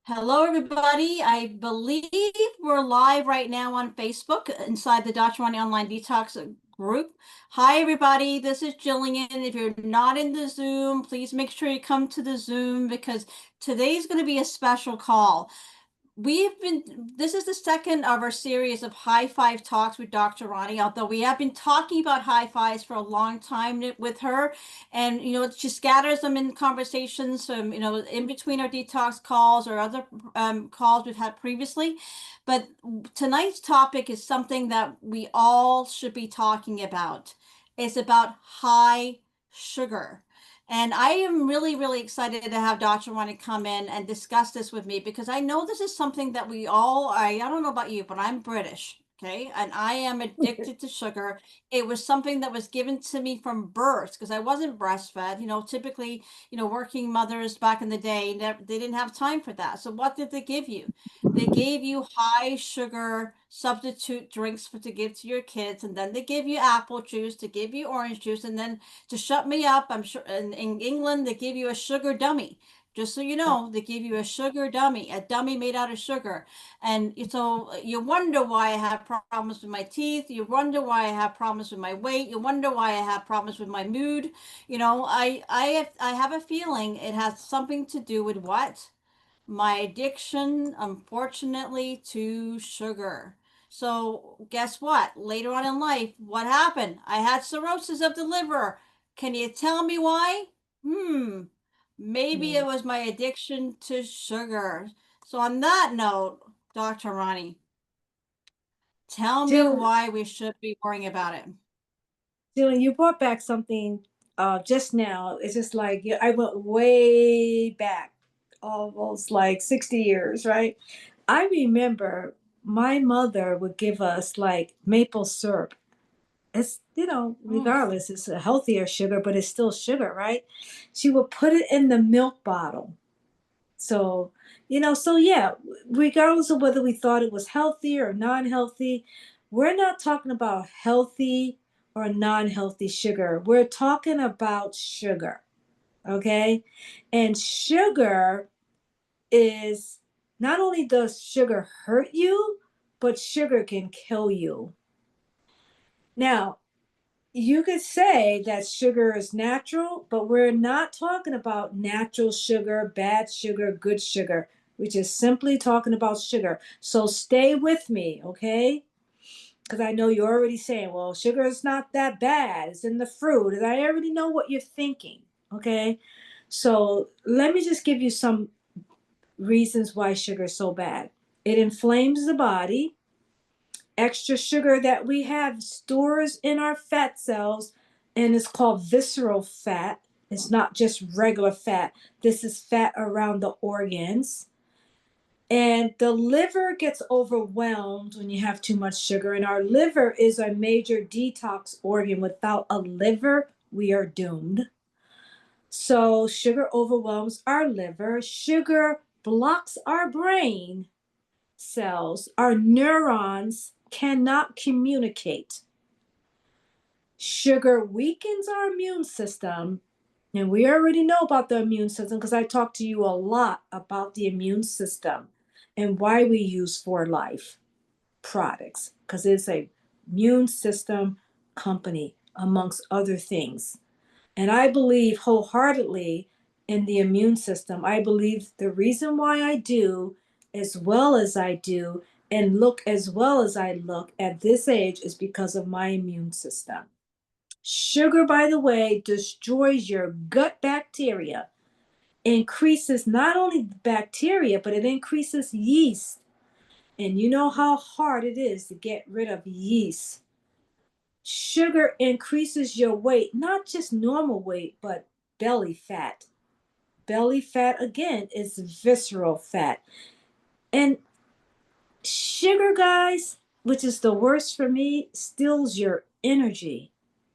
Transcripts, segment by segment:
Hello, everybody. I believe we're live right now on Facebook inside the Dr. Roni Online Detox group. Hi, everybody. This is Jillian. If you're not in the Zoom, please make sure you come to the Zoom because today's going to be a special call. This is the second of our series of high five talks with Dr. Roni, although we have been talking about high fives for a long time with her. And, she scatters them in conversations, in between our detox calls or other calls we've had previously. But tonight's topic is something that we all should be talking about. It's about high sugar. And I am really, really excited to have Dr. Roni come in and discuss this with me because I know this is something that I don't know about you, but I'm British, okay? And I am addicted to sugar. It was something that was given to me from birth because I wasn't breastfed. Typically, working mothers back in the day, they didn't have time for that. So what did they give you? They gave you high sugar substitute drinks to give to your kids, and then they give you apple juice, to give you orange juice, and then to shut me up, I'm sure in England they give you a sugar dummy. Just so you know, they give you a sugar dummy, a dummy made out of sugar. And so you wonder why I have problems with my teeth. You wonder why I have problems with my weight. You wonder why I have problems with my mood. I have a feeling it has something to do with what? My addiction, unfortunately, to sugar. So, guess what? Later on in life, what happened? I had cirrhosis of the liver. Can you tell me why? Hmm, maybe Yeah. it was my addiction to sugar. So, on that note, Dr. Ronnie, tell me Jill, why we should be worrying about it. Jill, you brought back something just now. It's just like I went way back, almost like 60 years, right? I remember my mother would give us like maple syrup. It's, Mm. regardless, it's a healthier sugar, but it's still sugar, right? She would put it in the milk bottle. So, so yeah, regardless of whether we thought it was healthy or non healthy, we're not talking about healthy or non healthy sugar. We're talking about sugar, okay? And sugar is not only does sugar hurt you, but sugar can kill you. Now, you could say that sugar is natural, but we're not talking about natural sugar, bad sugar, good sugar. We're just simply talking about sugar. So stay with me, okay? Because I know you're already saying, well, sugar is not that bad. It's in the fruit. And I already know what you're thinking, okay? So let me just give you some reasons why sugar is so bad. It inflames the body. Extra sugar that we have stores in our fat cells, and it's called visceral fat. It's not just regular fat. This is fat around the organs. And the liver gets overwhelmed when you have too much sugar. And our liver is a major detox organ. Without a liver, we are doomed. So, sugar overwhelms our liver. Sugar blocks our brain cells. Our neurons cannot communicate. Sugar weakens our immune system. And we already know about the immune system because I talked to you a lot about the immune system and why we use For Life products because it's a immune system company amongst other things. And I believe wholeheartedly in the immune system. I believe the reason why I do as well as I do and look as well as I look at this age is because of my immune system. Sugar, by the way, destroys your gut bacteria, increases not only bacteria, but it increases yeast. And you know how hard it is to get rid of yeast. Sugar increases your weight, not just normal weight, but belly fat. Belly fat, again, is visceral fat. And sugar, guys, which is the worst for me, steals your energy.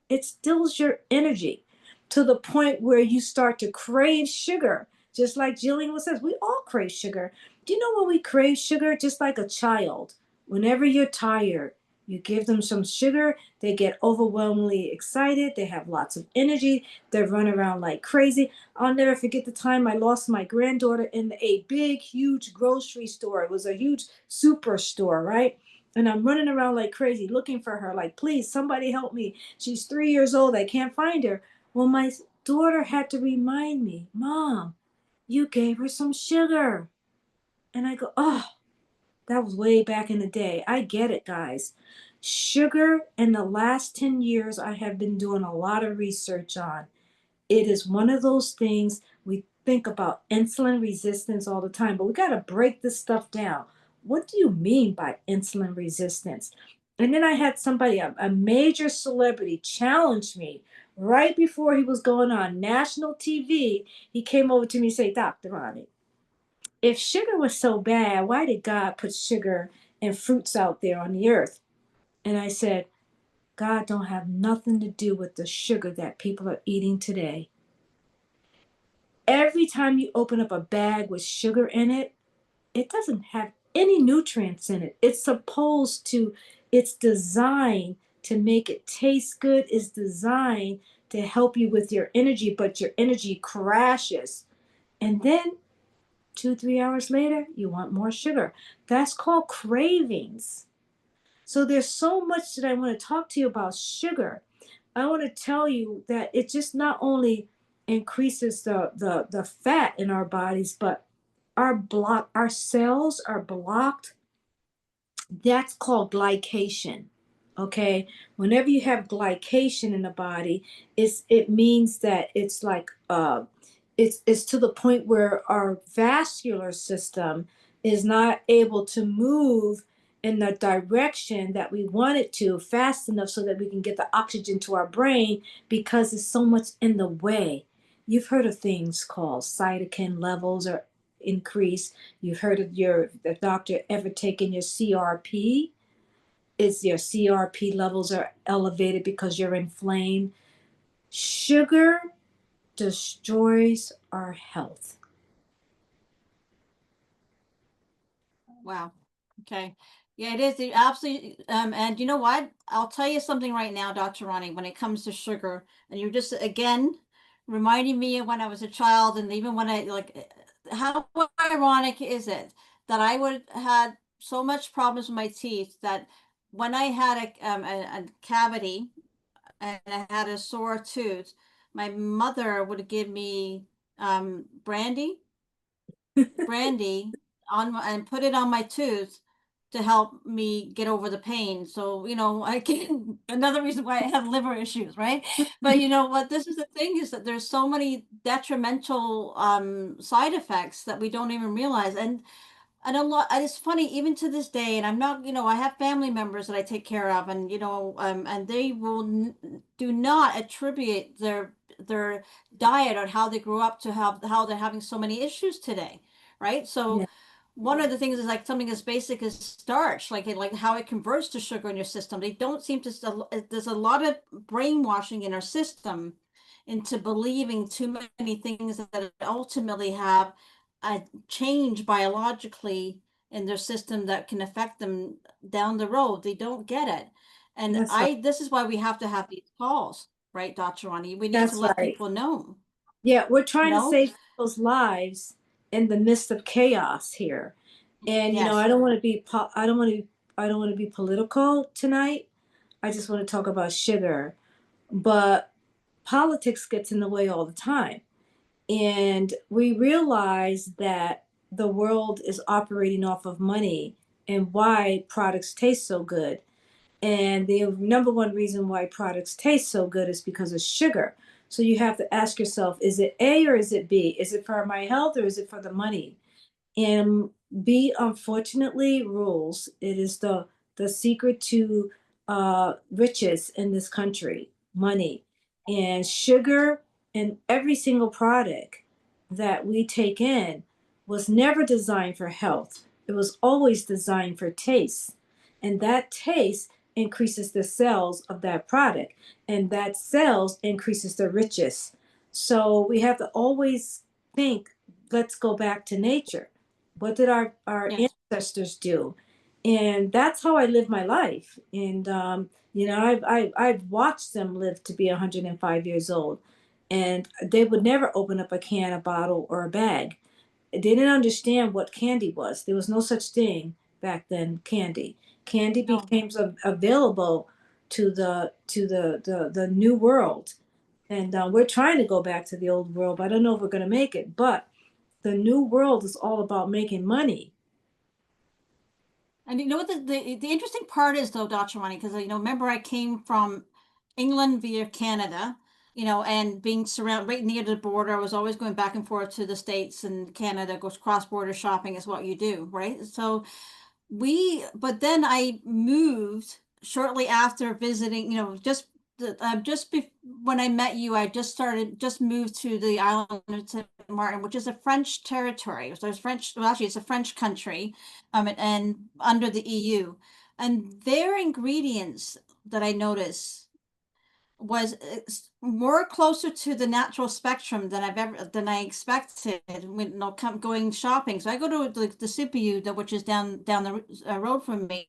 It steals your energy to the point where you start to crave sugar. Just like Jillian says, we all crave sugar. Do you know when we crave sugar? Just like a child, whenever you're tired, You give them some sugar, they get overwhelmingly excited, they have lots of energy, they run around like crazy. I'll never forget the time I lost my granddaughter in a big, huge grocery store. It was a huge superstore, right? And I'm running around like crazy looking for her, like, please, somebody help me. She's 3 years old. I can't find her. Well, my daughter had to remind me, Mom, you gave her some sugar. And I go, oh, that was way back in the day. I get it, guys. Sugar, in the last 10 years, I have been doing a lot of research on. It is one of those things we think about insulin resistance all the time, but we got to break this stuff down. What do you mean by insulin resistance? And then I had somebody, a major celebrity, challenge me right before he was going on national TV. He came over to me and said, Dr. Roni, if sugar was so bad, why did God put sugar and fruits out there on the earth? And I said, God don't have nothing to do with the sugar that people are eating today. Every time you open up a bag with sugar in it, it doesn't have any nutrients in it. It's designed to make it taste good. It's designed to help you with your energy, but your energy crashes. And then 2, 3 hours later, you want more sugar. That's called cravings. So there's so much that I want to talk to you about sugar. I want to tell you that it just not only increases the fat in our bodies, but our cells are blocked. That's called glycation. Okay. Whenever you have glycation in the body, it means that it's like it's to the point where our vascular system is not able to move in the direction that we want it to fast enough so that we can get the oxygen to our brain because there's so much in the way. You've heard of things called cytokine levels or increase. You've heard of the doctor ever taken your CRP? Is your CRP levels are elevated because you're inflamed? Sugar destroys our health. Wow. Okay. Yeah, it is. Absolutely. And you know what? I'll tell you something right now, Dr. Ronnie, when it comes to sugar, and you're just again reminding me of when I was a child, and even when I like, how ironic is it that I would had so much problems with my teeth that when I had a cavity and I had a sore tooth, my mother would give me brandy brandy and put it on my tooth to help me get over the pain. So, I can another reason why I have liver issues, right? But you know what, this is the thing is that there's so many detrimental side effects that we don't even realize. And a lot, and it's funny, even to this day, and I'm not, I have family members that I take care of, and and they will do not attribute their diet or how they grew up to have how they're having so many issues today, right? So Yeah, one of the things is like something as basic as starch, like how it converts to sugar in your system. They don't seem to. There's a lot of brainwashing in our system into believing too many things that ultimately have a change biologically in their system that can affect them down the road. They don't get it. And that's right. this is why we have to have these calls, right, Dr. Ronnie? We need to That's let right. people know, Yeah, we're you trying to know? save people's lives in the midst of chaos here. And I Yes. don't want to be I don't want to be political tonight. I just want to talk about sugar, but politics gets in the way all the time. And we realize that the world is operating off of money and why products taste so good. And the number one reason why products taste so good is because of sugar. So you have to ask yourself, is it A or is it B? Is it for my health or is it for the money? And B, unfortunately, rules. It is the secret to riches in this country, money. And sugar in every single product that we take in was never designed for health. It was always designed for taste. And that taste increases the sales of that product. And that sales increases the riches. So we have to always think, let's go back to nature. What did our Yes. ancestors do? And that's how I live my life. And I've watched them live to be 105 years old, and they would never open up a can, a bottle, or a bag. They didn't understand what candy was. There was no such thing back then. Candy No. became available to the new world, and we're trying to go back to the old world, but I don't know if we're going to make it. But the new world is all about making money. And you know what the interesting part is though, Dr. Ronnie, because remember I came from England via Canada, and being surrounded right near the border, I was always going back and forth to the States and Canada, goes cross-border shopping is what you do, right? So but then I moved shortly after visiting, when I met you, I just moved to the island of St. Martin, which is a French territory. So well, actually, it's a French country, and under the EU. And their ingredients that I noticed was more closer to the natural spectrum than I expected when going shopping. So I go to the CPU, which is down the road from me,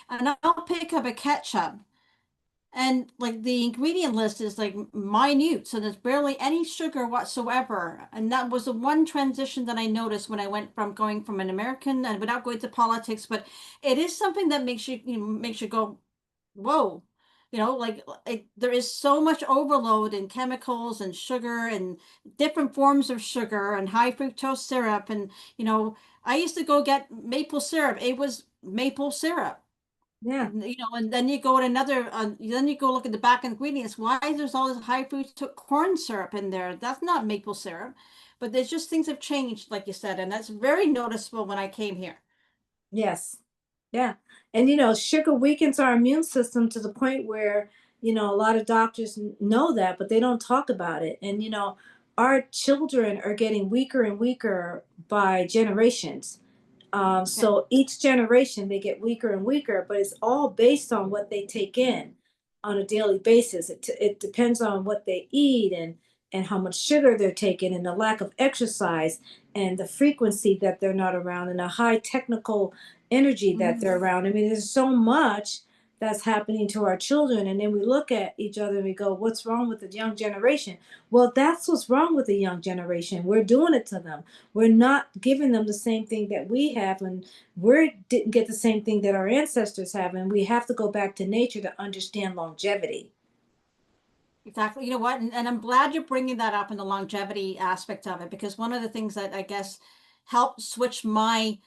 and I'll pick up a ketchup, and like the ingredient list is like minute, so there's barely any sugar whatsoever. And that was the one transition that I noticed when I went from going from an American, and without going to politics, but it is something that makes you go, whoa. Like there is so much overload in chemicals and sugar and different forms of sugar and high fructose syrup. And, I used to go get maple syrup. It was maple syrup. Yeah. And then you go at then you go look at the back ingredients. Why is there's all this high fructose corn syrup in there? That's not maple syrup. But there's just things have changed, like you said, and that's very noticeable when I came here. Yes. Yeah. And sugar weakens our immune system to the point where, a lot of doctors know that, but they don't talk about it. And, our children are getting weaker and weaker by generations. Okay. So each generation they get weaker and weaker, but it's all based on what they take in on a daily basis. It depends on what they eat and how much sugar they're taking and the lack of exercise and the frequency that they're not around and the high technical energy that they're Mhm. around. I mean, there's so much that's happening to our children, and then we look at each other and we go, what's wrong with the young generation? Well, that's what's wrong with the young generation. We're doing it to them. We're not giving them the same thing that we have, and we didn't get the same thing that our ancestors have, and we have to go back to nature to understand longevity. Exactly. You know what? And I'm glad you're bringing that up in the longevity aspect of it, because one of the things that I guess helped switch my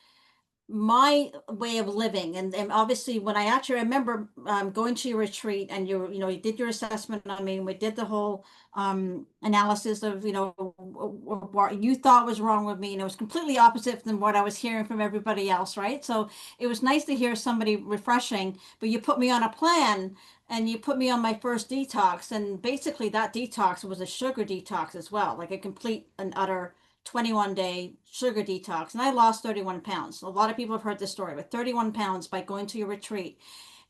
way of living, and obviously when I actually remember going to your retreat, and you did your assessment on me, and we did the whole analysis of what you thought was wrong with me, and it was completely opposite than what I was hearing from everybody else, right? So it was nice to hear somebody refreshing. But you put me on a plan, and you put me on my first detox, and basically that detox was a sugar detox as well, like a complete and utter 21-day sugar detox. And I lost 31 pounds. A lot of people have heard this story, but 31 pounds by going to your retreat.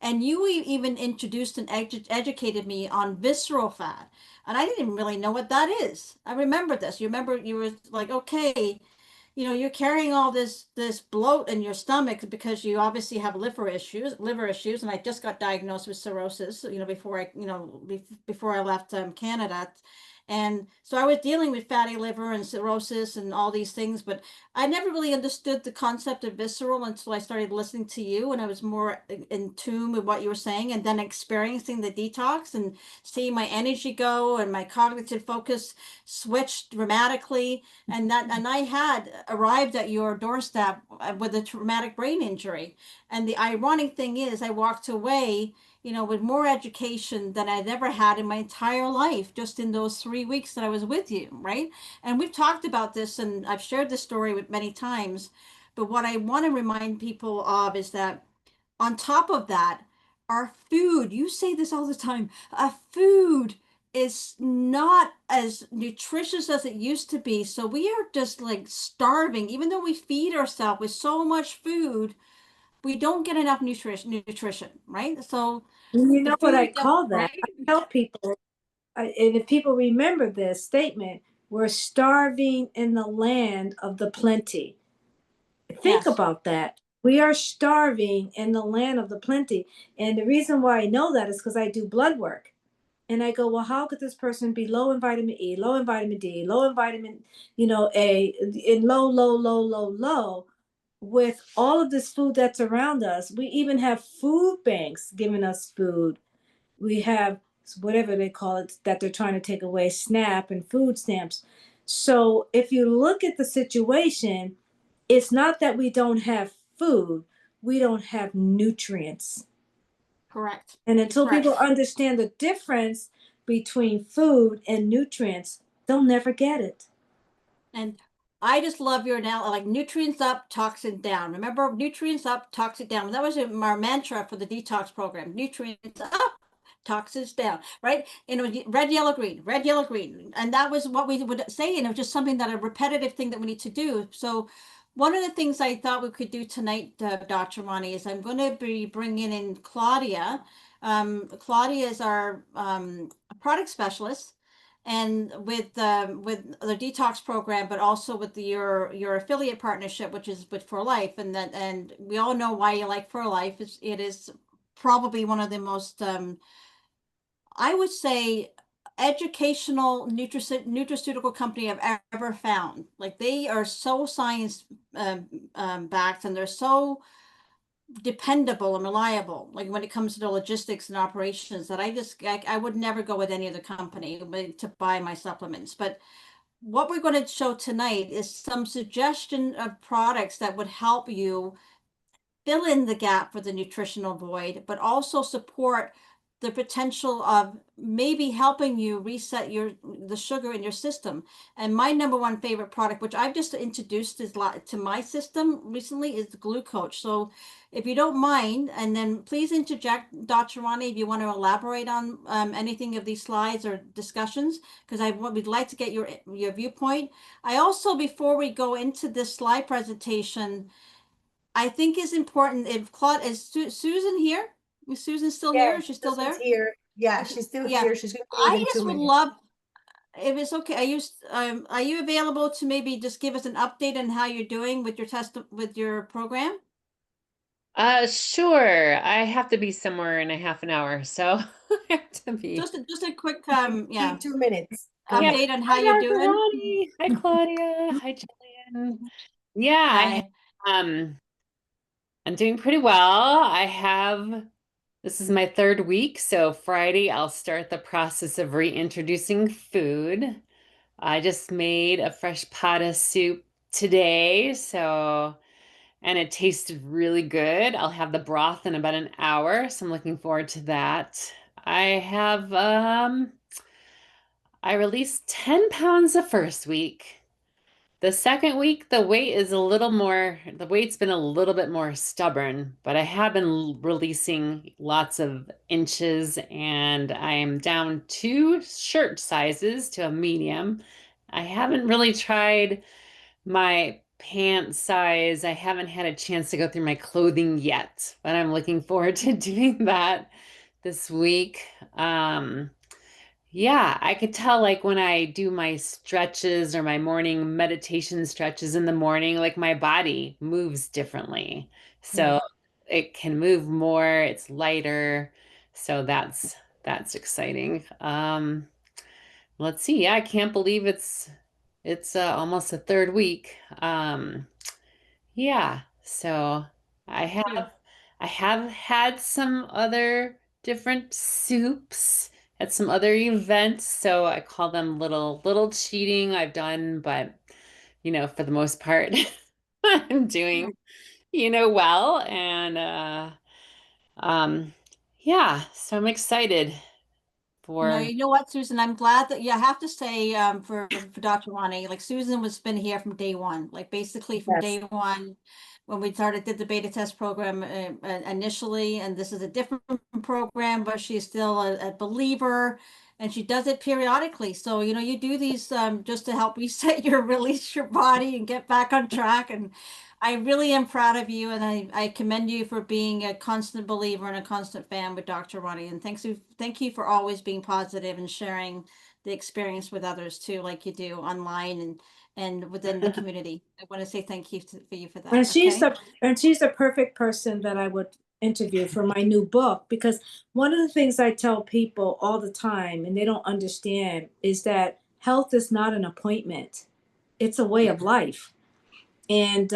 And you even introduced and educated me on visceral fat. And I didn't really know what that is. I remember this. You remember you were like, okay, you're carrying all this bloat in your stomach because you obviously have liver issues, and I just got diagnosed with cirrhosis, before I left Canada. And so I was dealing with fatty liver and cirrhosis and all these things, but I never really understood the concept of visceral until I started listening to you, and I was more in tune with what you were saying, and then experiencing the detox and seeing my energy go and my cognitive focus switch dramatically. And I had arrived at your doorstep with a traumatic brain injury. And the ironic thing is, I walked away, with more education than I'd ever had in my entire life, just in those 3 weeks that I was with you, right? And we've talked about this, and I've shared this story with many times. But what I want to remind people of is that on top of that, our food, you say this all the time, our food is not as nutritious as it used to be. So we are just like starving, even though we feed ourselves with so much food, we don't get enough nutrition, right? So And you the know what I food that, call that? right? I tell people, and if people remember this statement, we're starving in the land of the plenty. Think Yes. about that. We are starving in the land of the plenty. And the reason why I know that is because I do blood work. And I go, well, how could this person be low in vitamin E, low in vitamin D, low in vitamin, A, and low, low, low, low, low, with all of this food that's around us? We even have food banks giving us food. We have whatever they call it that they're trying to take away, SNAP and food stamps. So if you look at the situation, it's not that we don't have food, we don't have nutrients. Correct. And until Correct. people understand the difference between food and nutrients, they'll never get it. And I just love your now, like nutrients up, toxin down. Remember, nutrients up, toxin down. That was our mantra for the detox program. Nutrients up, toxins down, right? You know, red, yellow, green, red, yellow, green. And that was what we would say. And it was just something that a repetitive thing that we need to do. So one of the things I thought we could do tonight, Dr. Roni, is I'm going to be bringing in Claudia. Claudia is our product specialist and with the detox program, but also with your affiliate partnership, which is with For Life, and we all know why you like For Life. It is probably one of the most I would say educational nutraceutical company I've ever found. Like they are so science backed, and they're so dependable and reliable, like when it comes to the logistics and operations, that I would never go with any other company to buy my supplements. But what we're going to show tonight is some suggestion of products that would help you fill in the gap for the nutritional void, but also support the potential of maybe helping you reset the sugar in your system. And my number one favorite product, which I've just introduced to my system recently, is the Glucoach. So if you don't mind, and then please interject, Dr. Rani, if you want to elaborate on anything of these slides or discussions, because we'd like to get your viewpoint. I also, before we go into this slide presentation, I think is important. If Claude is Susan here? Is Susan still here? Yeah, Is she still Susan's there? here. Yeah, Okay. she's still Yeah. here. She's gonna leave I in just two would minutes. love, if it's okay, are you available to maybe just give us an update on how you're doing with your program? Sure. I have to be somewhere in a half an hour, so I have to be. Just a quick In 2 minutes. Go Yeah. ahead. update on how Hi, you're Dr. doing. Ronnie. Hi, Claudia. Hi, Jillian. Yeah, Hi. I'm doing pretty well. This is my third week, so Friday I'll start the process of reintroducing food. I just made a fresh pot of soup today, and it tasted really good. I'll have the broth in about an hour, so I'm looking forward to that. I have I released 10 pounds the first week. The second week, the weight's been a little bit more stubborn, but I have been releasing lots of inches, and I am down 2 shirt sizes to a medium. I haven't really tried my pant size. I haven't had a chance to go through my clothing yet, but I'm looking forward to doing that this week. Yeah, I could tell like when I do my stretches or my morning meditation stretches in the morning, like my body moves differently. Yeah. So it can move more, it's lighter. So that's exciting. Let's see. Yeah, I can't believe it's almost a third week. Yeah, so I Yeah. have had some other different soups at some other events, so I call them little cheating I've done, but for the most part, I'm doing, well, and um yeah, so I'm excited No, for you know what, Susan? I'm glad that, yeah, I have to say, for Dr. Rani, like Susan was been here from day one, like basically from Yes. day one when we did the beta test program initially, and this is a different program, but she's still a believer, and she does it periodically. So, you do these just to help reset release your body and get back on track. And I really am proud of you, and I commend you for being a constant believer and a constant fan with Dr. Roni. And thank you for always being positive and sharing the experience with others too, like you do online. and within the community. I want to say thank you for you for that. And she's Okay? the perfect person that I would interview for my new book, because one of the things I tell people all the time and they don't understand is that health is not an appointment. It's a way of life. And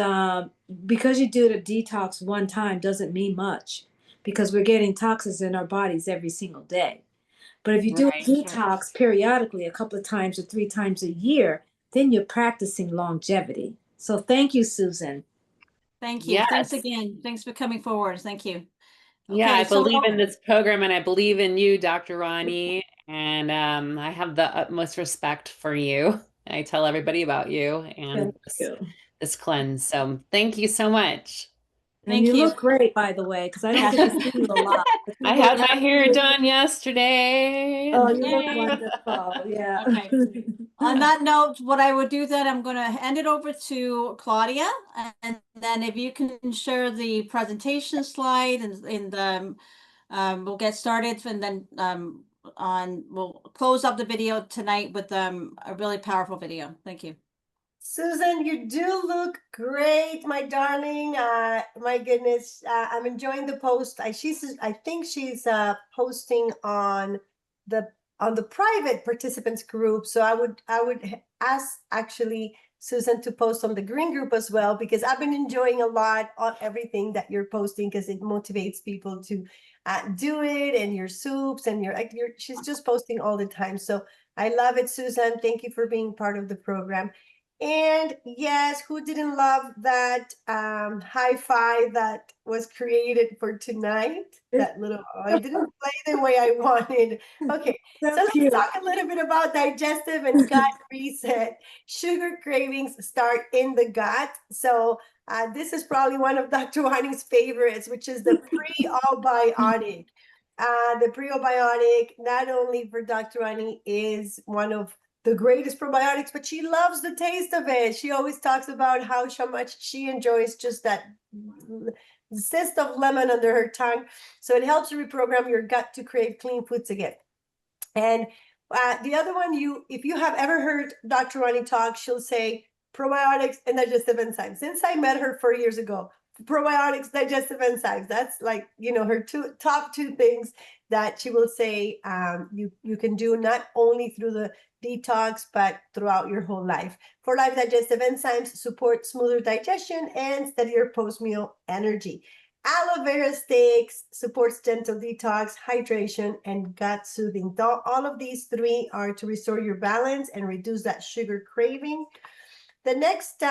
because you do the detox one time doesn't mean much, because we're getting toxins in our bodies every single day. But if you do a Right. detox periodically, a couple of times or 3 times a year, then you're practicing longevity. So thank you, Susan. Thank you. Thanks Yes. again. Thanks for coming forward. Thank you. Yeah, Okay, I so believe in this program and I believe in you, Dr. Roni. And I have the utmost respect for you. I tell everybody about you and Thank you. this cleanse. So thank you so much. And thank you you. look great, by the way, because I don't get to see you a lot. But you I look had my hair absolutely. done yesterday. Oh, you look Yay. wonderful. Yeah. Okay. On that note, what I would do then, I'm going to hand it over to Claudia, and then if you can share the presentation slide and we'll get started, and then we'll close up the video tonight with a really powerful video. Thank you. Susan, you do look great, my darling. My goodness, I'm enjoying the post. I think she's posting on the private participants group. So I would ask actually Susan to post on the green group as well, because I've been enjoying a lot on everything that you're posting, because it motivates people to do it, and your soups and she's just posting all the time. So I love it, Susan. Thank you for being part of the program. And yes, who didn't love that high five that was created for tonight? That little, I didn't play the way I wanted. Okay, so let's cute. talk a little bit about digestive and gut reset. Sugar cravings start in the gut. So this is probably one of Dr. Wani's favorites, which is the prebiotic. The prebiotic, not only for Dr. Wani, is one of the greatest probiotics, but she loves the taste of it. She always talks about how much she enjoys just that zest of lemon under her tongue. So it helps you reprogram your gut to crave clean foods again. And the other one, if you have ever heard Dr. Roni talk, she'll say probiotics and digestive enzymes. Since I met her 4 years ago, probiotics, digestive enzymes, that's like, her top two things that she will say you can do not only through the detox, but throughout your whole life. For life, digestive enzymes support smoother digestion and steadier post-meal energy. Aloe vera sticks supports gentle detox, hydration, and gut soothing. All of these three are to restore your balance and reduce that sugar craving. The next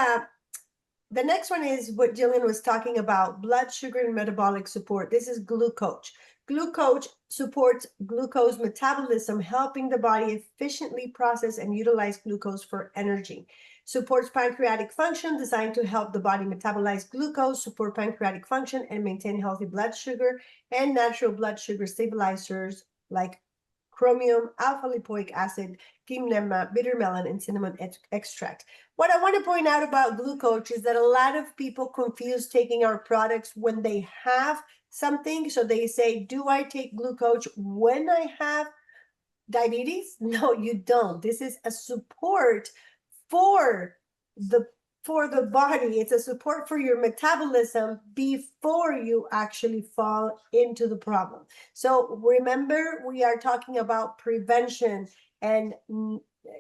one is what Gillian was talking about, blood sugar and metabolic support. This is glucose. Glucose supports glucose metabolism, helping the body efficiently process and utilize glucose for energy. Supports pancreatic function, designed to help the body metabolize glucose, support pancreatic function, and maintain healthy blood sugar, and natural blood sugar stabilizers like chromium, alpha-lipoic acid, gymnema, bitter melon, and cinnamon extract. What I want to point out about glucose is that a lot of people confuse taking our products when they have something. So they say, do I take glucose when I have diabetes? No, you don't. This is a support for the body. It's a support for your metabolism before you actually fall into the problem. So remember, we are talking about prevention, and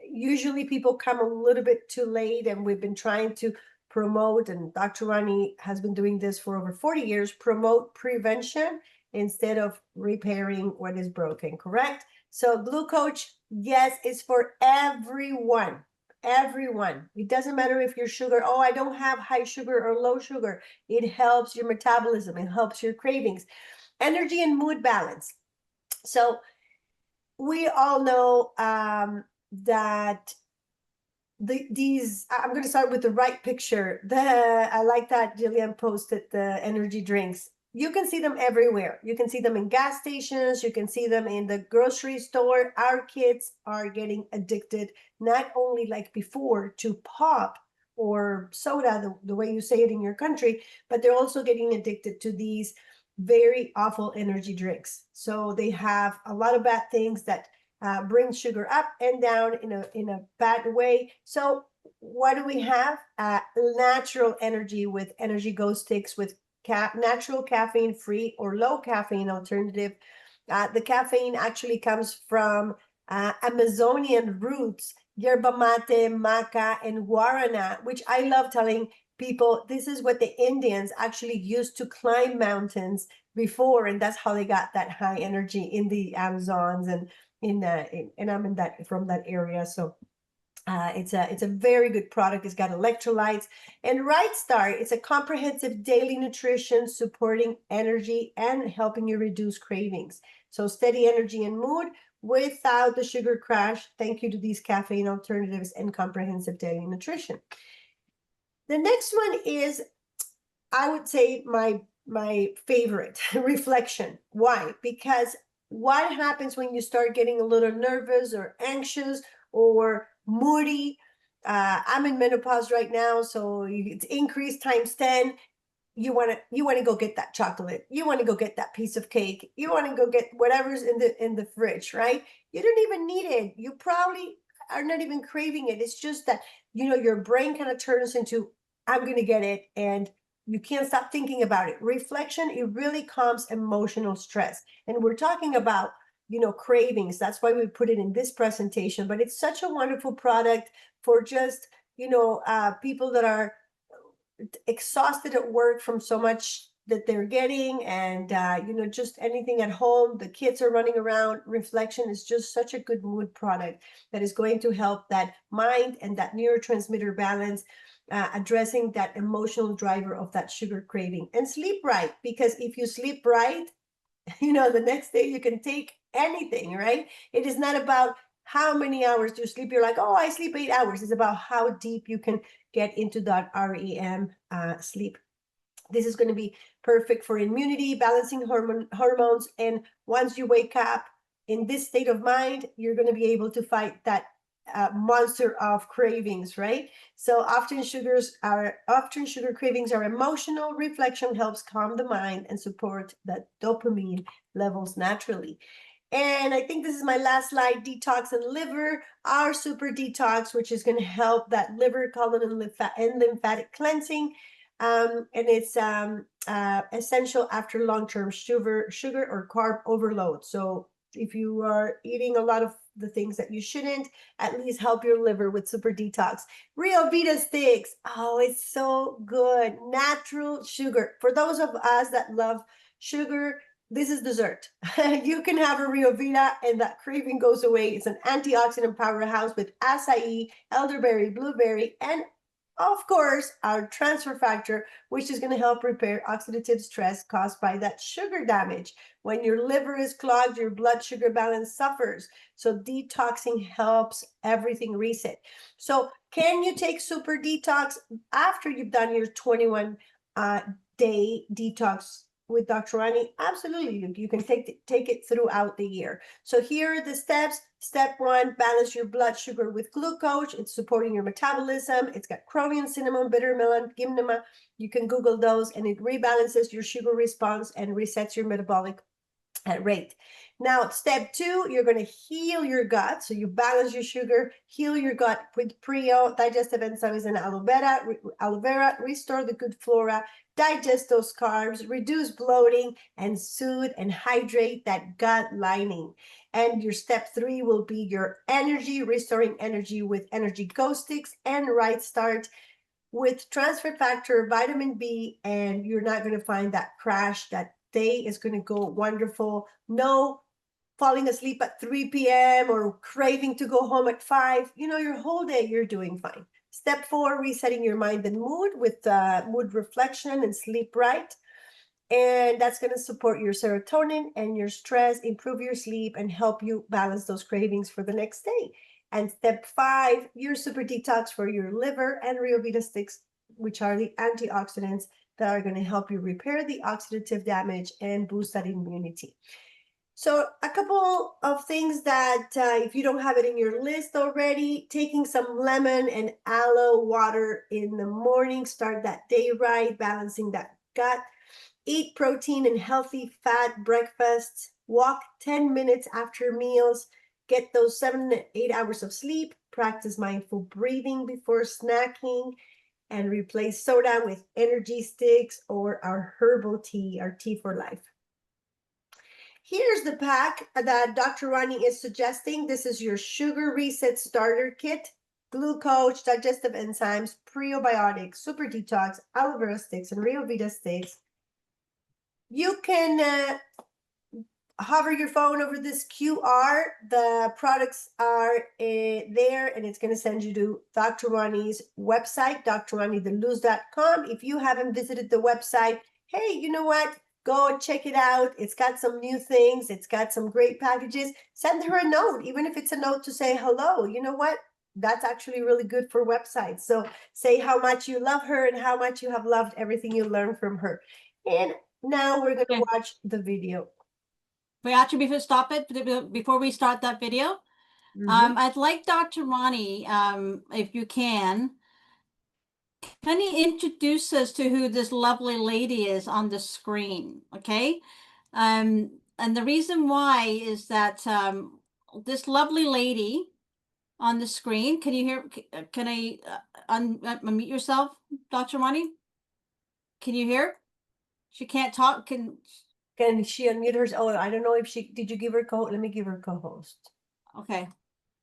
usually people come a little bit too late, and we've been trying to promote, and Dr. Roni has been doing this for over 40 years, promote prevention instead of repairing what is broken, correct? So glucose, yes, is for everyone. Everyone. It doesn't matter if your sugar, oh, I don't have high sugar or low sugar. It helps your metabolism. It helps your cravings. Energy and mood balance. So we all know that I'm going to start with the right picture. I like that Gillian posted the energy drinks. You can see them everywhere. You can see them in gas stations. You can see them in the grocery store. Our kids are getting addicted, not only like before to pop or soda, the way you say it in your country, but they're also getting addicted to these very awful energy drinks. So they have a lot of bad things that bring sugar up and down in a bad way. So what do we have? Natural energy with Energy Go sticks with natural caffeine free or low caffeine alternative. The caffeine actually comes from Amazonian roots, yerba mate, maca, and guarana, which I love telling people this is what the Indians actually used to climb mountains before, and that's how they got that high energy in the Amazons and and I'm in that from that area. So it's a very good product. It's got electrolytes. And Right Start, it's a comprehensive daily nutrition supporting energy and helping you reduce cravings. So steady energy and mood without the sugar crash. Thank you to these caffeine alternatives and comprehensive daily nutrition. The next one is, I would say, my favorite, Reflection. Why? Because what happens when you start getting a little nervous or anxious or moody? I'm in menopause right now, so it's increased times 10. You want to go get that chocolate. You want to go get that piece of cake. You want to go get whatever's in the fridge, right? You don't even need it. You probably are not even craving it. It's just that, your brain kind of turns into, I'm going to get it, and you can't stop thinking about it. Reflection, it really calms emotional stress. And we're talking about, cravings. That's why we put it in this presentation. But it's such a wonderful product for just, people that are exhausted at work from so much that they're getting, and just anything at home. The kids are running around. Reflection is just such a good mood product that is going to help that mind and that neurotransmitter balance, addressing that emotional driver of that sugar craving. And sleep right, because if you sleep right, the next day you can take anything, right? It is not about how many hours do you sleep. You're like, oh, I sleep 8 hours. It's about how deep you can get into that REM sleep. This is going to be perfect for immunity, balancing hormones. And once you wake up in this state of mind, you're going to be able to fight that monster of cravings, right? So often sugar cravings are emotional. Reflection helps calm the mind and support that dopamine levels naturally. And I think this is my last slide, detox and liver, our super detox, which is going to help that liver, colon, and lymphatic cleansing. And it's essential after long-term sugar or carb overload. So if you are eating a lot of the things that you shouldn't, at least help your liver with super detox. Rio Vita sticks. Oh, it's so good. Natural sugar. For those of us that love sugar, this is dessert. You can have a Rio Vita and that craving goes away. It's an antioxidant powerhouse with acai, elderberry, blueberry, and of course, our transfer factor, which is going to help repair oxidative stress caused by that sugar damage. When your liver is clogged, your blood sugar balance suffers. So detoxing helps everything reset. So can you take super detox after you've done your 21-day detox with Dr. Roni? Absolutely. You can take it throughout the year. So here are the steps. Step 1, balance your blood sugar with glucose. It's supporting your metabolism. It's got chromium, cinnamon, bitter melon, gymnema. You can Google those, and it rebalances your sugar response and resets your metabolic rate. Now, step 2, you're going to heal your gut. So you balance your sugar, heal your gut with prio, digestive enzymes, and aloe vera, restore the good flora, digest those carbs, reduce bloating, and soothe and hydrate that gut lining. And your step 3 will be your energy, restoring energy with Energy Go sticks and Right Start with transfer factor, vitamin B, and you're not going to find that crash. That day is going to go wonderful. No falling asleep at 3 p.m. or craving to go home at 5. Your whole day you're doing fine. Step 4, resetting your mind and mood with mood reflection and sleep right. And that's going to support your serotonin and your stress, improve your sleep, and help you balance those cravings for the next day. And step 5, your super detox for your liver and Rio Vita sticks, which are the antioxidants that are going to help you repair the oxidative damage and boost that immunity. So a couple of things that if you don't have it in your list already, taking some lemon and aloe water in the morning, start that day right, balancing that gut. Eat protein and healthy fat breakfasts. Walk 10 minutes after meals. get those 7 to 8 hours of sleep, practice mindful breathing before snacking, and replace soda with energy sticks or our herbal tea, our tea for life. Here's the pack that Dr. Roni is suggesting. This is your sugar reset starter kit: glucose, digestive enzymes, prebiotics, super detox, aloe vera sticks, and Rio Vita sticks. You can hover your phone over this QR. The products are there, and it's going to send you to Dr. Roni's website, drronithelose.com. If you haven't visited the website, hey, you know what? Go and check it out. It's got some new things. It's got some great packages. Send her a note, even if it's a note to say hello. You know what? That's actually really good for websites. So say how much you love her and how much you have loved everything you learned from her. And now we're going to watch the video. We actually, before we start that video, I'd like Dr. Roni, if you can you introduce us to who this lovely lady is on the screen, okay? And the reason why is that this lovely lady on the screen, can you hear, can I unmute yourself, Dr. Roni? Can you hear? She can't talk, Can she unmute her? Oh, I don't know if did you give her let me give her co-host. Okay.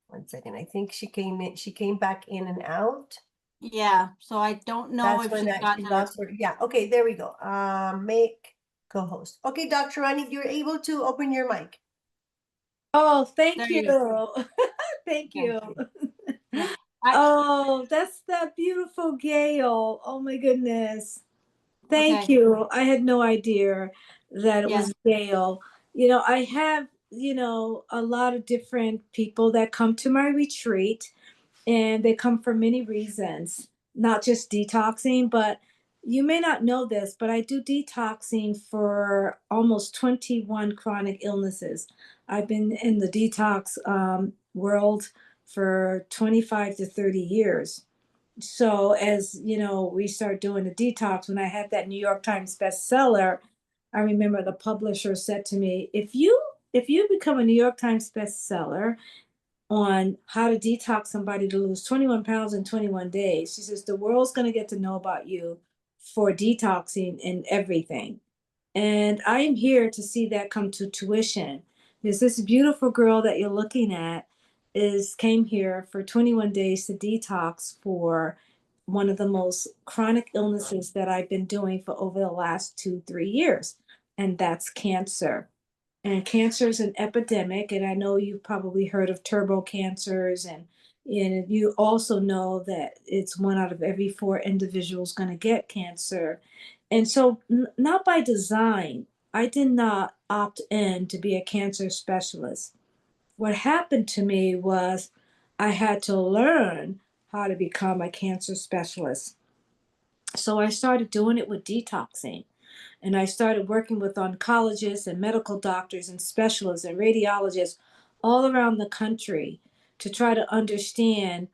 1 second. I think she came back in and out. Yeah, so I don't know if she got she lost her. Yeah, okay, there we go. Make co-host. Okay, Dr. Roni, you're able to open your mic. Oh, thank There you. you go. Thank you. Yeah. Oh, that's that beautiful Gail. Oh my goodness. Thank Okay. you. I had no idea that it Yes. was Gail. You know, I have, a lot of different people that come to my retreat, and they come for many reasons, not just detoxing, but you may not know this, but I do detoxing for almost 21 chronic illnesses. I've been in the detox world for 25 to 30 years. So as we start doing the detox, when I had that New York Times bestseller, I remember the publisher said to me, if you become a New York Times bestseller on how to detox somebody to lose 21 pounds in 21 days, she says, the world's going to get to know about you for detoxing and everything. And I am here to see that come to tuition. Because this beautiful girl that you're looking at came here for 21 days to detox for one of the most chronic illnesses that I've been doing for over the last 2-3 years, and that's cancer. And cancer is an epidemic, and I know you've probably heard of turbo cancers, and you also know that it's 1 out of every 4 individuals going to get cancer. And so, not by design, I did not opt in to be a cancer specialist. What happened to me was I had to learn how to become a cancer specialist. So I started doing it with detoxing. And I started working with oncologists and medical doctors and specialists and radiologists all around the country to try to understand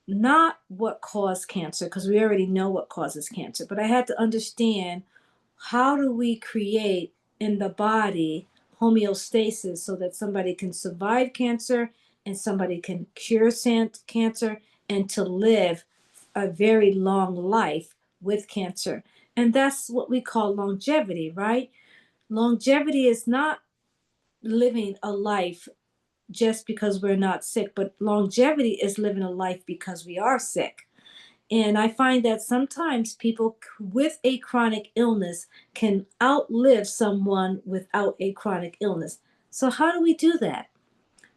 not what caused cancer, because we already know what causes cancer, but I had to understand, how do we create in the body homeostasis so that somebody can survive cancer and somebody can cure cancer and to live a very long life with cancer. And that's what we call longevity, right? Longevity is not living a life just because we're not sick, but longevity is living a life because we are sick. And I find that sometimes people with a chronic illness can outlive someone without a chronic illness. So how do we do that?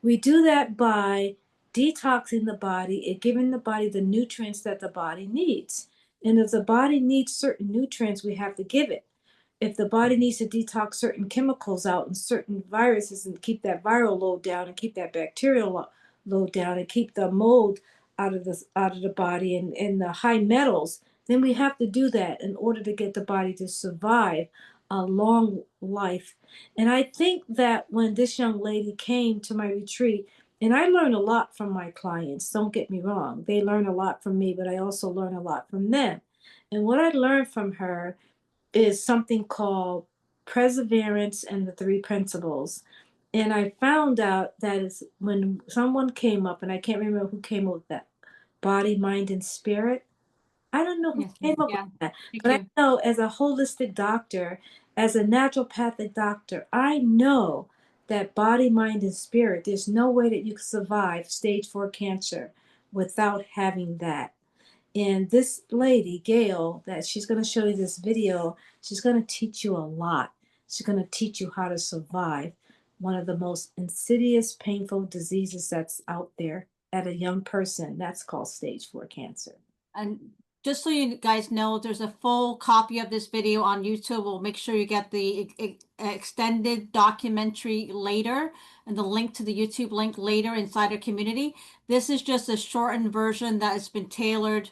We do that by detoxing the body and giving the body the nutrients that the body needs. And if the body needs certain nutrients, we have to give it. If the body needs to detox certain chemicals out and certain viruses and keep that viral load down and keep that bacterial load down and keep the mold out of the body and the high metals, then we have to do that in order to get the body to survive a long life. And I think that when this young lady came to my retreat, and I learn a lot from my clients, don't get me wrong, they learn a lot from me, but I also learn a lot from them. And what I learned from her is something called perseverance and the 3 principles. And I found out that it's when someone came up, and I can't remember who came up with that, body, mind, and spirit. I don't know who Yes, came up with yeah, that, thank but I you. know as a holistic doctor, as a naturopathic doctor, I know that body, mind, and spirit, there's no way that you can survive stage 4 cancer without having that. And this lady, Gail, that she's going to show you this video, she's going to teach you a lot. She's going to teach you how to survive one of the most insidious, painful diseases that's out there at a young person. That's called stage 4 cancer. And just so you guys know, there's a full copy of this video on YouTube. We'll make sure you get the extended documentary later and the link to the YouTube link later inside our community. This is just a shortened version that has been tailored,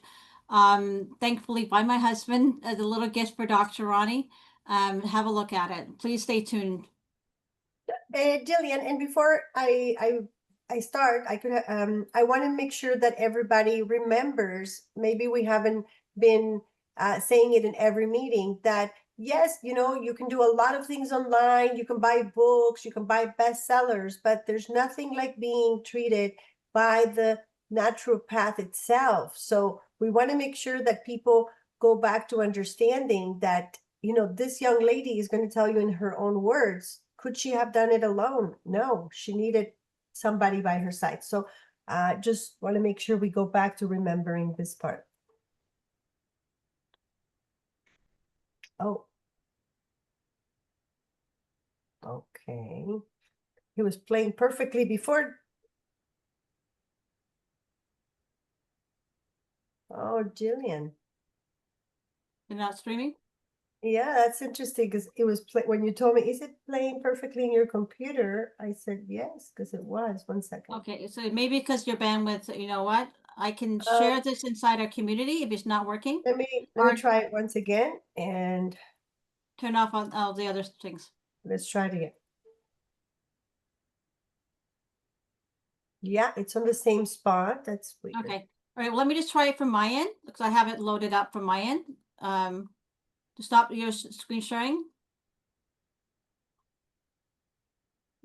thankfully by my husband as a little gift for Dr. Roni. Have a look at it. Please stay tuned. Jillian, and before I start, I want to make sure that everybody remembers. Maybe we haven't been saying it in every meeting that yes, you can do a lot of things online. You can buy books, you can buy bestsellers, but there's nothing like being treated by the naturopath itself. So we want to make sure that people go back to understanding that this young lady is going to tell you in her own words. Could she have done it alone? No, she needed somebody by her side. So just want to make sure we go back to remembering this part. Oh. Okay. It was playing perfectly before. Oh, Jillian. You're not streaming? Yeah, that's interesting because it was when you told me, is it playing perfectly in your computer? I said yes, because it was. 1 second. Okay, so maybe because your bandwidth, you know what? I can Um, share this inside our community if it's not working. Let me Or try it once again, and turn off on all the other things. let's try it again. Yeah, it's on the same spot. That's weird. Okay. All right. Well, let me just try it from my end because I have it loaded up from my end. To stop your screen sharing.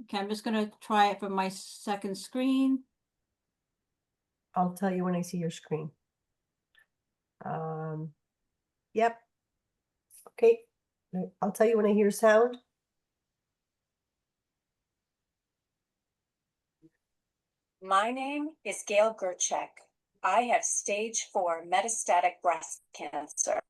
Okay, I'm just gonna try it from my second screen. I'll tell you when I see your screen. Yep. Okay. I'll tell you when I hear sound. My name is Gail Gerchek. I have stage 4 metastatic breast cancer.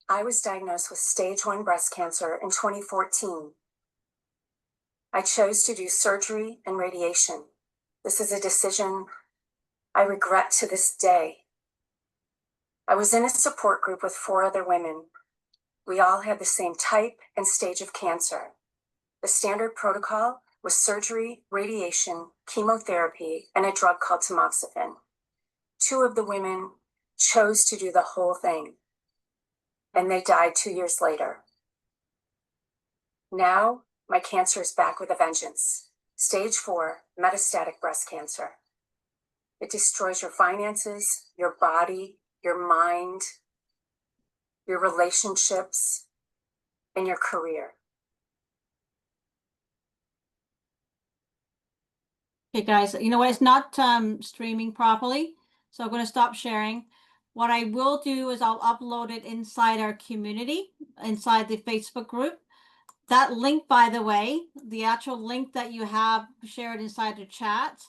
I was diagnosed with stage 1 breast cancer in 2014. I chose to do surgery and radiation. This is a decision I regret to this day. I was in a support group with 4 other women. We all had the same type and stage of cancer. The standard protocol was surgery, radiation, chemotherapy, and a drug called tamoxifen. 2 of the women chose to do the whole thing, and they died 2 years later. Now, my cancer is back with a vengeance. Stage 4 metastatic breast cancer. It destroys your finances, your body, your mind, your relationships, and your career. Okay, guys, you know what? It's not streaming properly, so I'm going to stop sharing. What I will do is I'll upload it inside our community, inside the Facebook group. That link, by the way, the actual link that you have shared inside the chat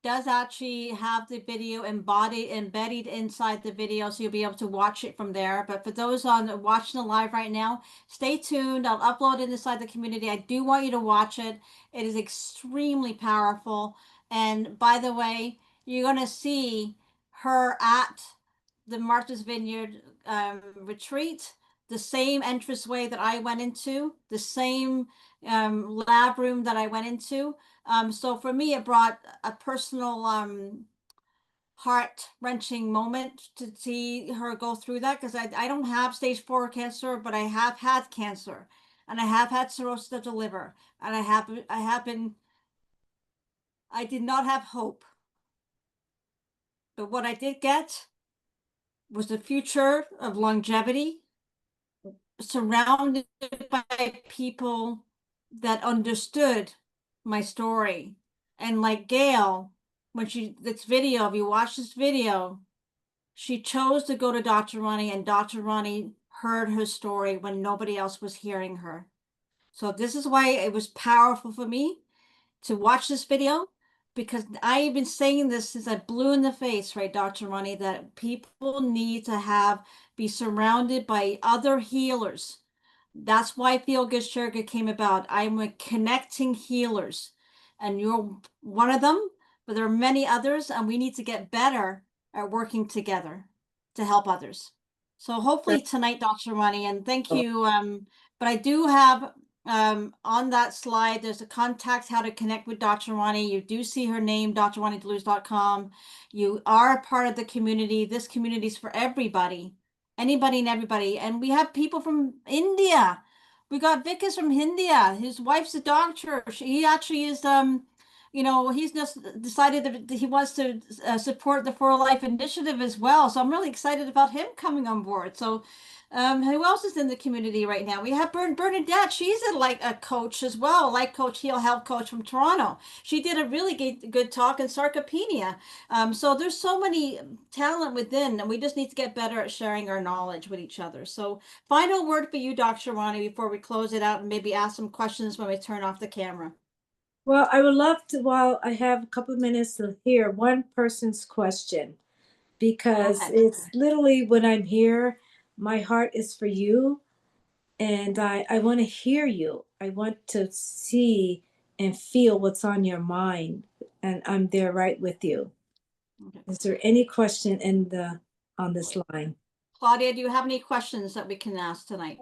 does actually have the video embedded inside the video, so you'll be able to watch it from there. But for those on watching the live right now, stay tuned. I'll upload it inside the community. I do want you to watch it. It is extremely powerful. And by the way, you're going to see her at the Martha's Vineyard retreat, the same entranceway that I went into, the same lab room that I went into. So for me, it brought a personal heart-wrenching moment to see her go through that, because I don't have stage 4 cancer, but I have had cancer, and I have had cirrhosis of the liver, and I did not have hope. But what I did get was the future of longevity, surrounded by people that understood my story. And like Gail, when this video, if you watch this video, she chose to go to Dr. Roni, and Dr. Roni heard her story when nobody else was hearing her. So this is why it was powerful for me to watch this video, because I've been saying this since I blew in the face, right, Dr. Roni, that people need to be surrounded by other healers. That's why Feel Good Sugar came about. I'm a connecting healers, and you're one of them, but there are many others, and we need to get better at working together to help others. So hopefully tonight, Dr. Roni, and thank you. But I do have on that slide, there's a contact how to connect with Dr. Roni. You do see her name, drronideluz.com. You are a part of the community. This community is for everybody, anybody and everybody. And we have people from India. We got Vikas from India. His wife's a doctor. He actually is, he's just decided that he wants to support the For Life initiative as well. So I'm really excited about him coming on board. So who else is in the community right now? We have Bernadette. She's a coach as well, life coach, health coach from Toronto. She did a really good talk in sarcopenia. So there's so many talent within, and we just need to get better at sharing our knowledge with each other. So final word for you, Dr. Roni, before we close it out and maybe ask some questions when we turn off the camera. Well, I would love to, while I have a couple of minutes, to hear one person's question, because it's literally when I'm here, my heart is for you, and I want to hear you. I want to see and feel what's on your mind, and I'm there right with you. Okay. Is there any question on this line? Claudia, do you have any questions that we can ask tonight?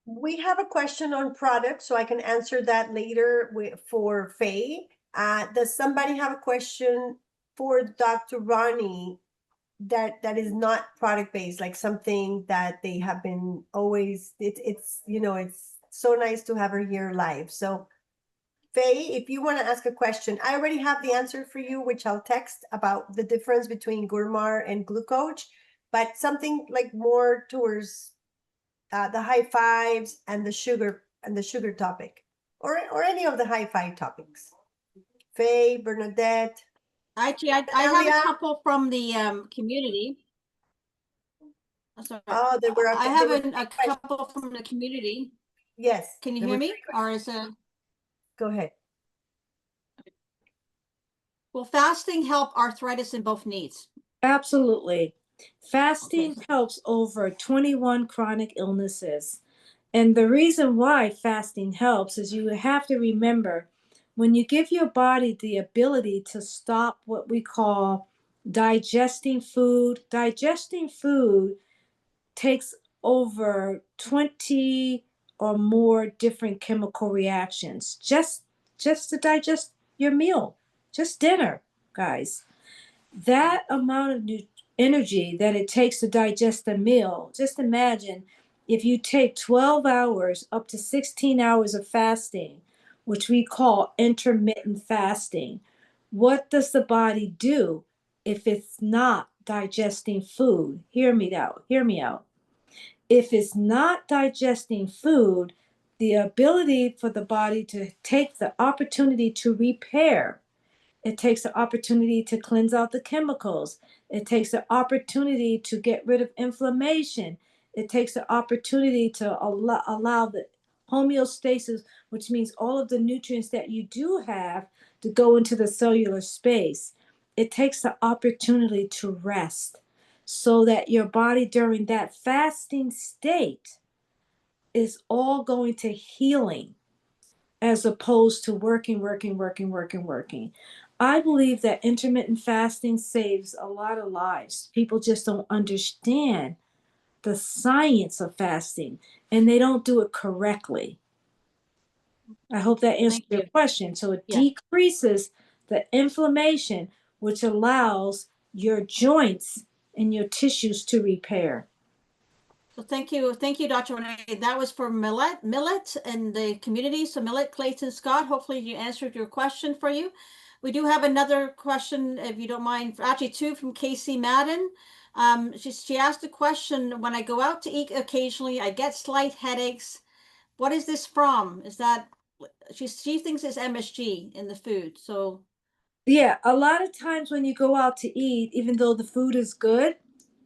We have a question on products, so I can answer that later for Faye. Does somebody have a question for Dr. Roni that is not product based, like something that they have been always? It's so nice to have her here live. So Faye, if you want to ask a question, I already have the answer for you, which I'll text, about the difference between Gourmar and Glucoge, but something like more towards the high fives and the sugar topic, or any of the high five topics. Faye, Bernadette. Actually, I have a couple from the community. Sorry. Oh, I have a couple from the community. Yes. Can you hear me? Or is it? Go ahead. Will fasting help arthritis in both knees? Absolutely. Fasting helps over 21 chronic illnesses. And the reason why fasting helps is you have to remember, when you give your body the ability to stop what we call digesting food takes over 20 or more different chemical reactions just to digest your meal, just dinner, guys. That amount of energy that it takes to digest a meal, just imagine if you take 12 hours up to 16 hours of fasting, which we call intermittent fasting. What does the body do if it's not digesting food? Hear me out. If it's not digesting food, the ability for the body to take the opportunity to repair, it takes the opportunity to cleanse out the chemicals. It takes the opportunity to get rid of inflammation. It takes the opportunity to allow the homeostasis, which means all of the nutrients that you do have, to go into the cellular space. It takes the opportunity to rest so that your body during that fasting state is all going to healing, as opposed to working. I believe that intermittent fasting saves a lot of lives. People just don't understand the science of fasting, and they don't do it correctly. I hope that answers your question. So it decreases the inflammation, which allows your joints and your tissues to repair. So thank you, Dr. Renee. That was for Millet and the community. So Millet, Clayton, Scott, hopefully you answered your question for you. We do have another question, if you don't mind, actually two from Casey Madden. She asked a question, when I go out to eat occasionally, I get slight headaches. What is this from? Is that, she thinks it's MSG in the food. So Yeah, a lot of times when you go out to eat, even though the food is good,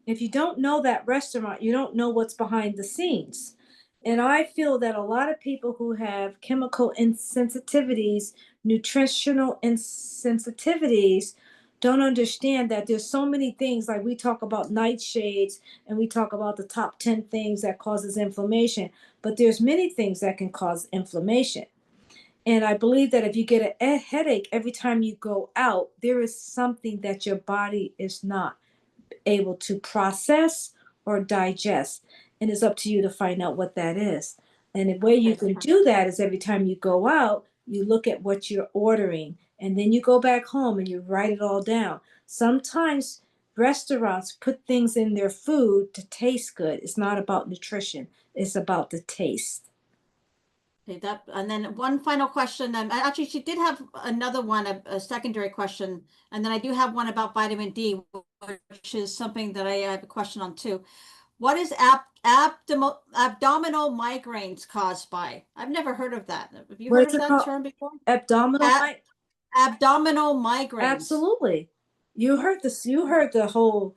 if you don't know that restaurant, you don't know what's behind the scenes. And I feel that a lot of people who have chemical insensitivities, nutritional insensitivities, don't understand that there's so many things. Like we talk about nightshades and we talk about the top 10 things that causes inflammation, but there's many things that can cause inflammation. And I believe that if you get a headache every time you go out, there is something that your body is not able to process or digest. And it's up to you to find out what that is. And the way you can do that is every time you go out, you look at what you're ordering and then you go back home and you write it all down. Sometimes restaurants put things in their food to taste good. It's not about nutrition, it's about the taste. okay, that, and then one final question. Actually, she did have another one, a secondary question, and then I do have one about vitamin D, which is something that I have a question on too. What is abdominal migraines caused by? I've never heard of that. Have you What heard is of it that called? term before? Abdominal. Abdominal migraines. Absolutely. You heard this, you heard the whole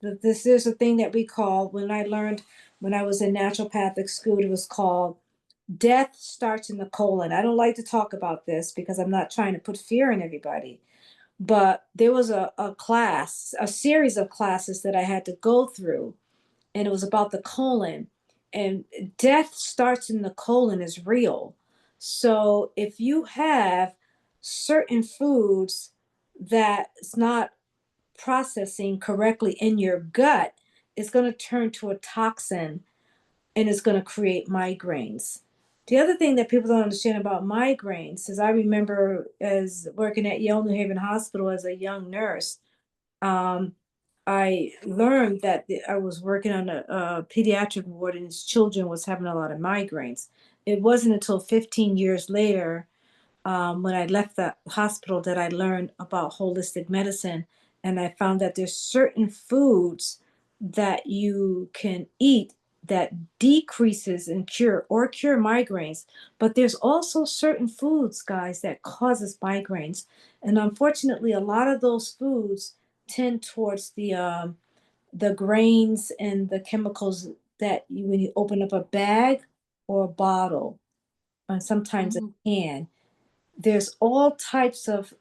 this is a thing that we call, when I learned when I was in naturopathic school, it was called death starts in the colon. I don't like to talk about this because I'm not trying to put fear in everybody. But there was a class, a series of classes that I had to go through, and it was about the colon. And death starts in the colon is real. So if you have certain foods that's not processing correctly in your gut, it's going to turn to a toxin and it's going to create migraines. The other thing that people don't understand about migraines is, I remember as working at Yale New Haven Hospital as a young nurse, I learned that I was working on a pediatric ward and his children was having a lot of migraines. It wasn't until 15 years later, when I left the hospital, that I learned about holistic medicine. And I found that there's certain foods that you can eat that decreases and cure migraines. But there's also certain foods, guys, that causes migraines. And unfortunately, a lot of those foods tend towards the grains and the chemicals that you, when you open up a bag or a bottle, and sometimes a can, there's all types of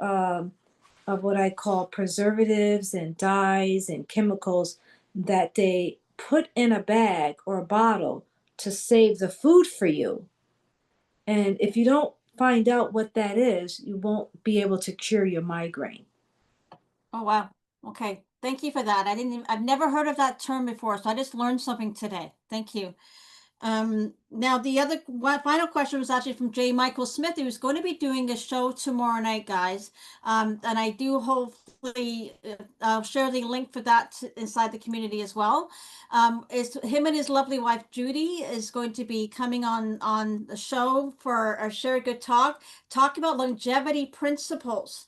what I call preservatives and dyes and chemicals that they put in a bag or a bottle to save the food for you. And if you don't find out what that is, you won't be able to cure your migraine. Oh, wow. Okay. Thank you for that. I've never heard of that term before, so I just learned something today. Thank you. Now the other final question was actually from J. Michael Smith, who's going to be doing a show tomorrow night, guys. And I do hopefully I'll share the link for that inside the community as well. Is him and his lovely wife Judy is going to be coming on the show for a Share Good Talk about longevity principles.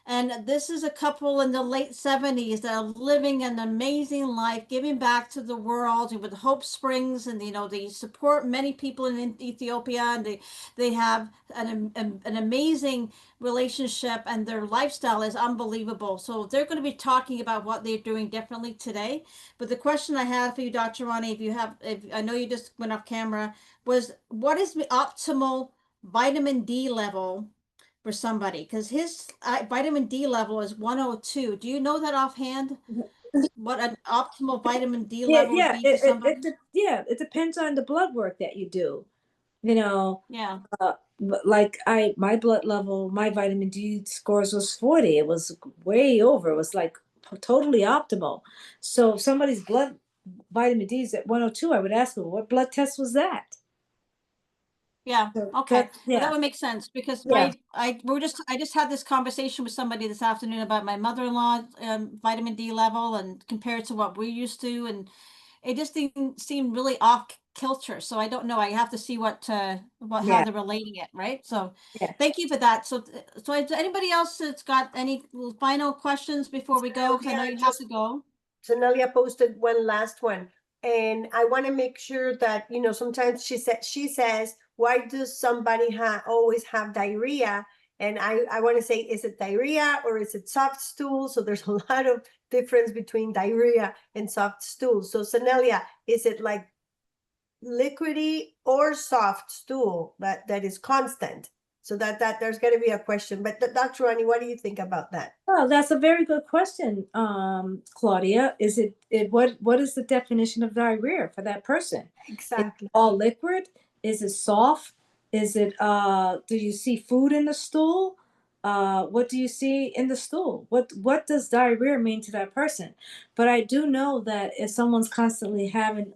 And this is a couple in the late 70s that are living an amazing life, giving back to the world with Hope Springs, and they support many people in Ethiopia, and they have an amazing relationship, and their lifestyle is unbelievable. So they're going to be talking about what they're doing differently today. But the question I had for you, Dr. Roni, if I know you just went off camera, was what is the optimal vitamin D level for somebody, because his vitamin D level is 102. Do you know that offhand? What an optimal vitamin D level would be for somebody? It depends on the blood work that you do. Yeah. Like my blood level, my vitamin D scores was 40. It was way over. It was like totally optimal. So if somebody's blood vitamin D is at 102, I would ask them, what blood test was that? Yeah. So Okay. yeah. Well, that would make sense, because Yeah. I just had this conversation with somebody this afternoon about my mother-in-law vitamin D level and compared to what we're used to, and it just seemed really off kilter. So I don't know. I have to see what how Yeah. they're relating it, right? So Yeah. thank you for that. So is anybody else that's got any final questions before we go? Because I know Yeah, you have to go. Zenelia posted one last one, and I want to make sure that, sometimes she says, why does somebody always have diarrhea? And I want to say, is it diarrhea or is it soft stool? So there's a lot of difference between diarrhea and soft stool. So Zenelia, is it like liquidy or soft stool that is constant? So that there's going to be a question. But Dr. Roni, what do you think about that? Well, that's a very good question, Claudia. Is what is the definition of diarrhea for that person? Exactly. All liquid? Is it soft? Is it do you see food in the stool? What do you see in the stool? What does diarrhea mean to that person? But I do know that if someone's constantly having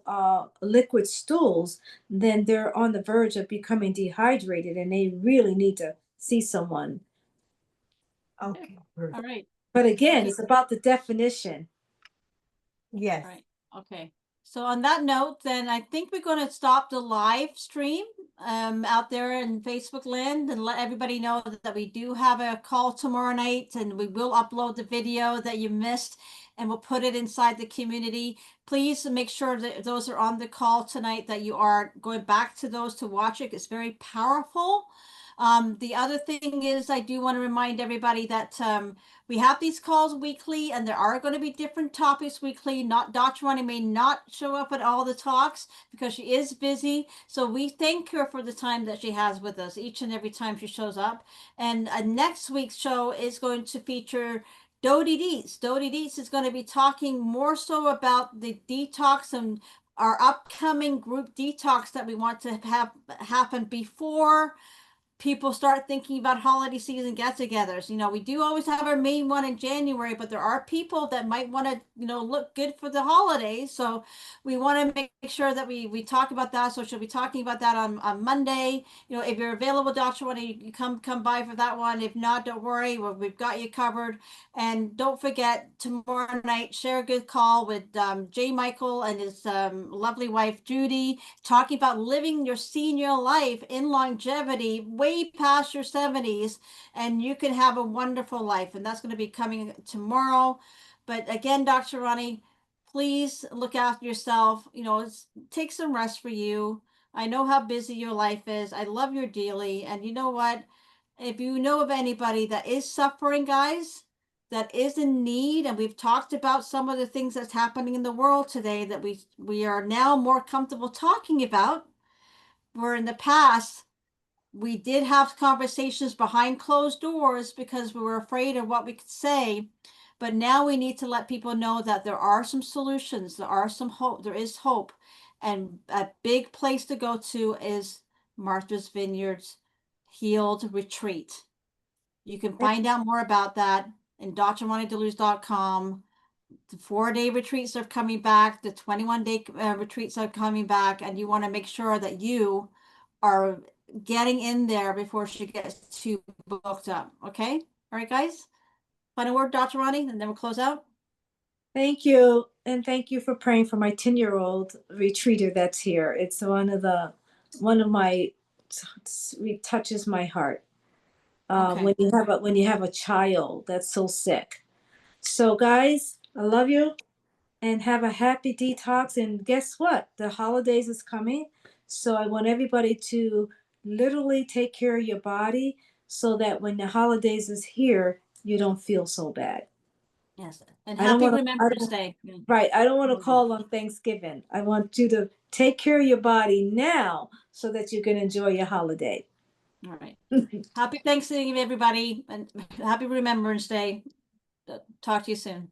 liquid stools, then they're on the verge of becoming dehydrated and they really need to see someone. Okay. All right. But again, Okay. it's about the definition. Yes. All right. Okay. So on that note, then I think we're going to stop the live stream out there in Facebook land and let everybody know that we do have a call tomorrow night, and we will upload the video that you missed and we'll put it inside the community. Please make sure that those are on the call tonight, that you are going back to those to watch it. It's very powerful. The other thing is, I do want to remind everybody that we have these calls weekly, and there are going to be different topics weekly. Not Dr. Roni may not show up at all the talks because she is busy. So we thank her for the time that she has with us each and every time she shows up. And next week's show is going to feature Dodie Deets. Dodie Deets is going to be talking more so about the detox and our upcoming group detox that we want to have happen before people start thinking about holiday season get-togethers. We do always have our main one in January, but there are people that might want to, look good for the holidays. So we want to make sure that we talk about that. So she'll be talking about that on Monday. If you're available, Dr. Roni, you come by for that one. If not, don't worry. We've got you covered. And don't forget, tomorrow night, share a good call with J. Michael and his lovely wife, Judy, talking about living your senior life in longevity way past your 70s, and you can have a wonderful life. And that's going to be coming tomorrow. But again, Dr. Roni, please look after yourself. Take some rest for you. I know how busy your life is. I love your dearly. And you know what? If you know of anybody that is suffering, guys, that is in need, and we've talked about some of the things that's happening in the world today that we are now more comfortable talking about, where in the past we did have conversations behind closed doors because we were afraid of what we could say. But now we need to let people know that there are some solutions, there are some hope, there is hope. And a big place to go to is Martha's Vineyard's Healed Retreat. You can find out more about that in drronideluise.com. The 4-day retreats are coming back, the 21-day retreats are coming back, and you want to make sure that you are getting in there before she gets too booked up. Okay? All right, guys? Final word, Dr. Roni, and then we'll close out. Thank you. And thank you for praying for my 10-year-old retreater that's here. It's one of my it touches my heart. Okay. When you have a child that's so sick. So guys, I love you and have a happy detox. And guess what? The holidays is coming. So I want everybody to literally take care of your body so that when the holidays is here, you don't feel so bad. Yes. And I don't happy want to, Remembrance Day. right. I don't want to call on Thanksgiving. I want you to take care of your body now so that you can enjoy your holiday. All right. Happy Thanksgiving, everybody, and happy Remembrance Day. Talk to you soon.